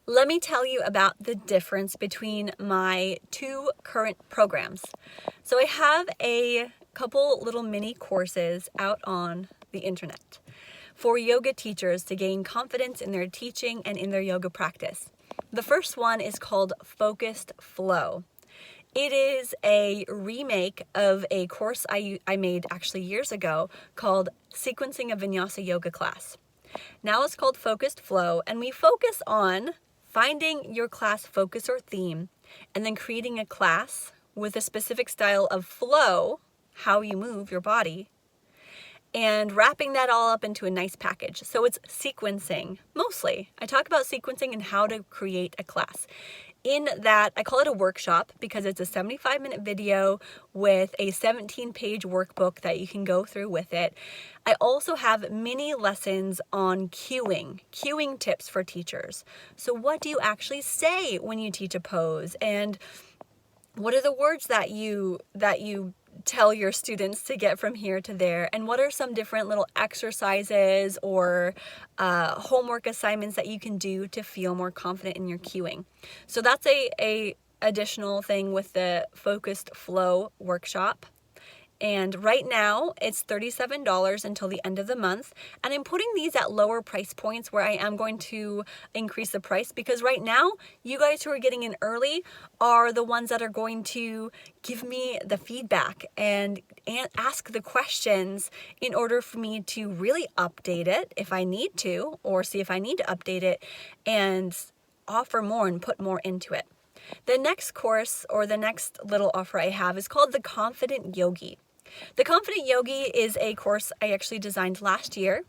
Let me tell you about the difference between my two current programs. So I have a couple little mini courses out on the internet for yoga teachers to gain confidence in their teaching and in their yoga practice. The first one is called Focused Flow. It is a remake of a course I made actually years ago called Sequencing a Vinyasa Yoga Class. Now it's called Focused Flow, and we focus on finding your class focus or theme, and then creating a class with a specific style of flow, how you move your body, and wrapping that all up into a nice package. So it's sequencing, mostly. I talk about sequencing and how to create a class. In that, I call it a workshop because it's a 75-minute video with a 17-page workbook that you can go through with it. I also have mini lessons on cueing tips for teachers. So what do you actually say when you teach a pose? And what are the words that you tell your students to get from here to there? And what are some different little exercises or homework assignments that you can do to feel more confident in your cueing? So that's a additional thing with the Focused Flow workshop. And right now it's $37 until the end of the month. And I'm putting these at lower price points where I am going to increase the price, because right now you guys who are getting in early are the ones that are going to give me the feedback and ask the questions in order for me to really update it if I need to, or see if I need to update it and offer more and put more into it. The next course, or the next little offer I have, is called the Confident Yogi. The Confident Yogi is a course I actually designed last year,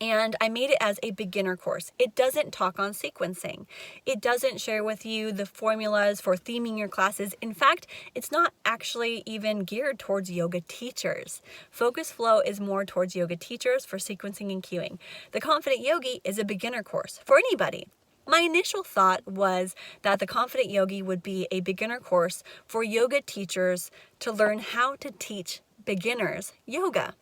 and I made it as a beginner course. It doesn't talk on sequencing. It doesn't share with you the formulas for theming your classes. In fact, it's not actually even geared towards yoga teachers. Focus Flow is more towards yoga teachers for sequencing and cueing. The Confident Yogi is a beginner course for anybody. My initial thought was that the Confident Yogi would be a beginner course for yoga teachers to learn how to teach beginners yoga.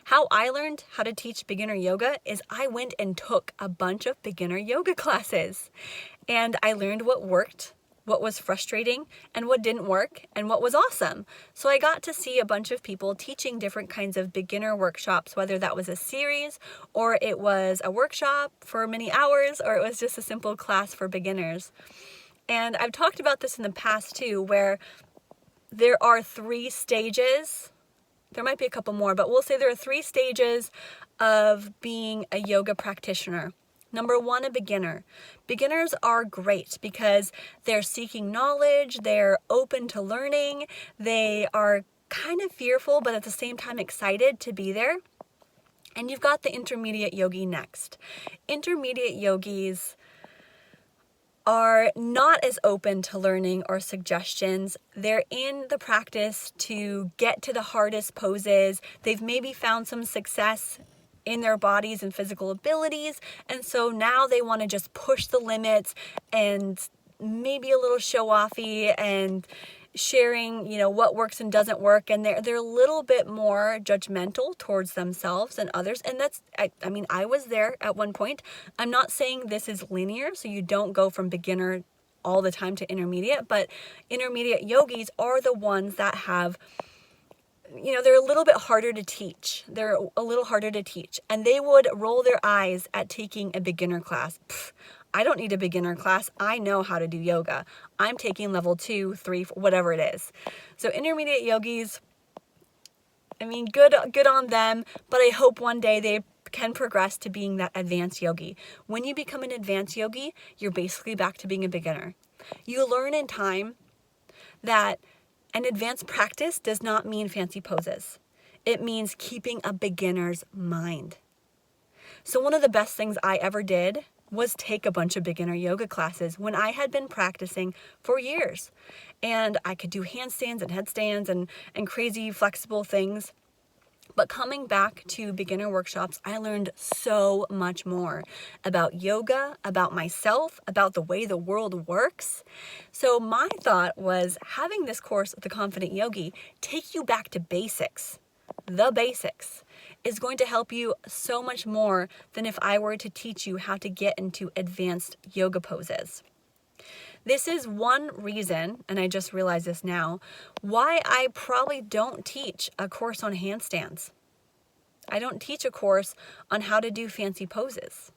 How I learned how to teach beginner yoga is I went and took a bunch of beginner yoga classes, and I learned what worked, what was frustrating, and what didn't work, and what was awesome. So I got to see a bunch of people teaching different kinds of beginner workshops, whether that was a series, or it was a workshop for many hours, or it was just a simple class for beginners. And I've talked about this in the past too, where there are 3 stages. There might be a couple more, but we'll say there are 3 stages of being a yoga practitioner. Number 1, a beginner. Beginners are great because they're seeking knowledge, they're open to learning, they are kind of fearful, but at the same time excited to be there. And you've got the intermediate yogi next. Intermediate yogis are not as open to learning or suggestions. They're in the practice to get to the hardest poses. They've maybe found some success in their bodies and physical abilities, and so now they want to just push the limits and maybe a little show-offy and sharing, what works and doesn't work, and they're a little bit more judgmental towards themselves than others. And that's, I was there at one point. I'm not saying this is linear, so you don't go from beginner all the time to intermediate, but intermediate yogis are the ones that have, they're a little bit harder to teach. They're a little harder to teach, and they would roll their eyes at taking a beginner class. I don't need a beginner class. I know how to do yoga. I'm taking level 2, 3, whatever it is. So intermediate yogis, good on them, but I hope one day they can progress to being that advanced yogi. When you become an advanced yogi, you're basically back to being a beginner. You learn in time that an advanced practice does not mean fancy poses. It means keeping a beginner's mind. So one of the best things I ever did was take a bunch of beginner yoga classes when I had been practicing for years. And I could do handstands and headstands and crazy flexible things. But coming back to beginner workshops, I learned so much more about yoga, about myself, about the way the world works. So my thought was having this course, The Confident Yogi, take you back to basics, the basics. is going to help you so much more than if I were to teach you how to get into advanced yoga poses. This is one reason, and I just realized this now, why I probably don't teach a course on handstands. I don't teach a course on how to do fancy poses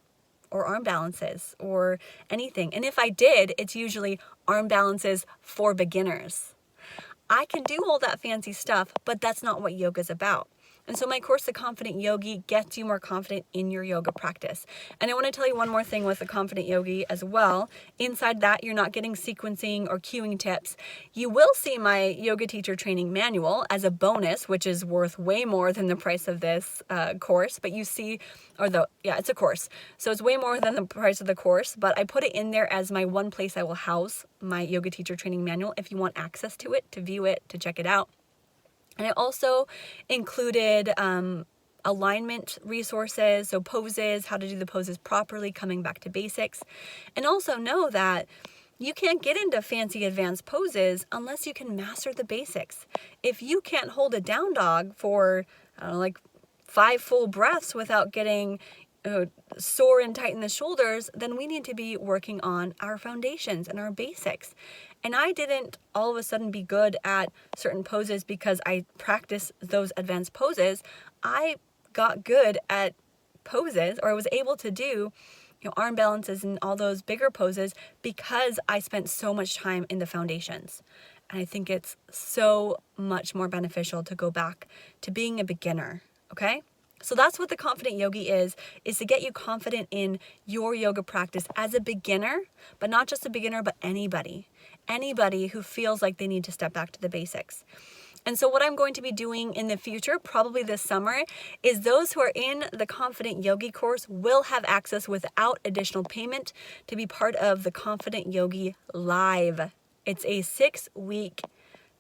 or arm balances or anything. And if I did, it's usually arm balances for beginners. I can do all that fancy stuff, but that's not what yoga is about. And so my course, The Confident Yogi, gets you more confident in your yoga practice. And I want to tell you one more thing with The Confident Yogi as well. Inside that, you're not getting sequencing or cueing tips. You will see my yoga teacher training manual as a bonus, which is worth way more than the price of this course. But you see, it's a course. So it's way more than the price of the course. But I put it in there as my one place I will house my yoga teacher training manual if you want access to it, to view it, to check it out. And I also included alignment resources, so poses, how to do the poses properly, coming back to basics. And also know that you can't get into fancy advanced poses unless you can master the basics. If you can't hold a down dog for, 5 full breaths without getting sore and tight in the shoulders, then we need to be working on our foundations and our basics. And I didn't all of a sudden be good at certain poses because I practiced those advanced poses. I got good at poses, or I was able to do arm balances and all those bigger poses because I spent so much time in the foundations. And I think it's so much more beneficial to go back to being a beginner, okay? So that's what the Confident Yogi is to get you confident in your yoga practice as a beginner, but not just a beginner, but anybody who feels like they need to step back to the basics. And so what I'm going to be doing in the future, probably this summer, is those who are in the Confident Yogi course will have access without additional payment to be part of the Confident Yogi Live. It's a 6-week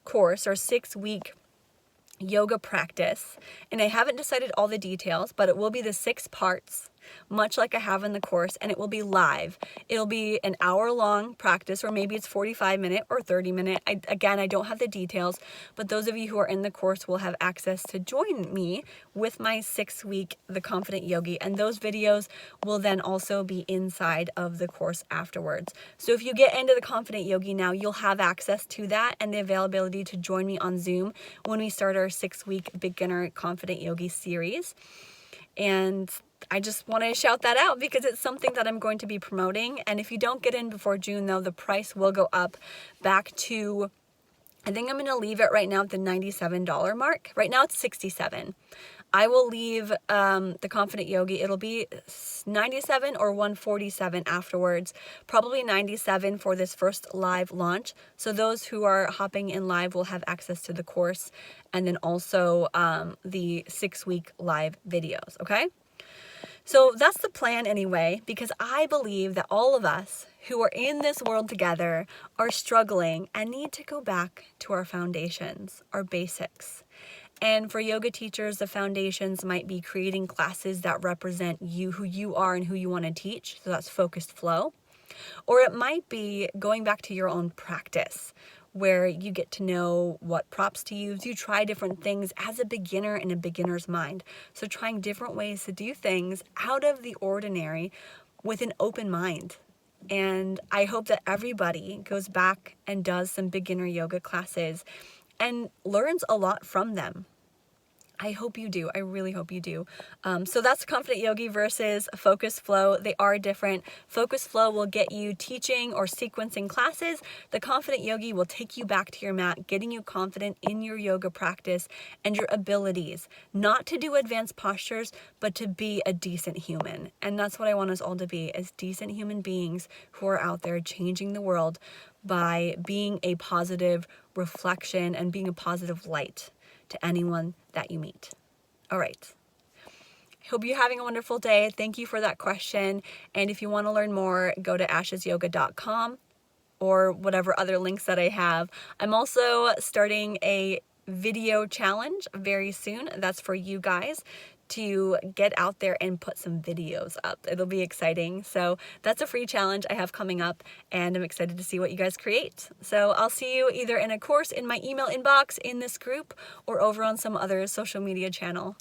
course or 6-week yoga practice, and I haven't decided all the details, but it will be the 6 parts, much like I have in the course, and it will be live. It'll be an hour-long practice, or maybe it's 45-minute or 30-minute. I don't have the details, but those of you who are in the course will have access to join me with my 6-week The Confident Yogi, and those videos will then also be inside of the course afterwards. So if you get into the Confident Yogi now, you'll have access to that and the availability to join me on Zoom when we start our 6-week Beginner Confident Yogi series. And I just want to shout that out because it's something that I'm going to be promoting. And if you don't get in before June, though, the price will go up back to, I think I'm going to leave it right now at the $97 mark. Right now it's $67. I will leave the Confident Yogi. It'll be $97 or $147 afterwards. Probably $97 for this first live launch. So those who are hopping in live will have access to the course and then also the 6-week live videos, okay? So that's the plan anyway, because I believe that all of us who are in this world together are struggling and need to go back to our foundations, our basics. And for yoga teachers, the foundations might be creating classes that represent you, who you are and who you want to teach. So that's focused flow. Or it might be going back to your own practice, where you get to know what props to use. You try different things as a beginner in a beginner's mind. So trying different ways to do things out of the ordinary with an open mind. And I hope that everybody goes back and does some beginner yoga classes and learns a lot from them. I hope you do. I really hope you do. So that's Confident Yogi versus Focus Flow. They are different. Focus Flow will get you teaching or sequencing classes. The Confident Yogi will take you back to your mat, getting you confident in your yoga practice and your abilities. Not to do advanced postures, but to be a decent human. And that's what I want us all to be, as decent human beings who are out there changing the world by being a positive reflection and being a positive light to anyone that you meet. All right. Hope you're having a wonderful day. Thank you for that question. And if you want to learn more, go to ashesyoga.com or whatever other links that I have. I'm also starting a video challenge very soon. That's for you guys to get out there and put some videos up. It'll be exciting. So that's a free challenge I have coming up, and I'm excited to see what you guys create. So I'll see you either in a course, in my email inbox, in this group, or over on some other social media channel.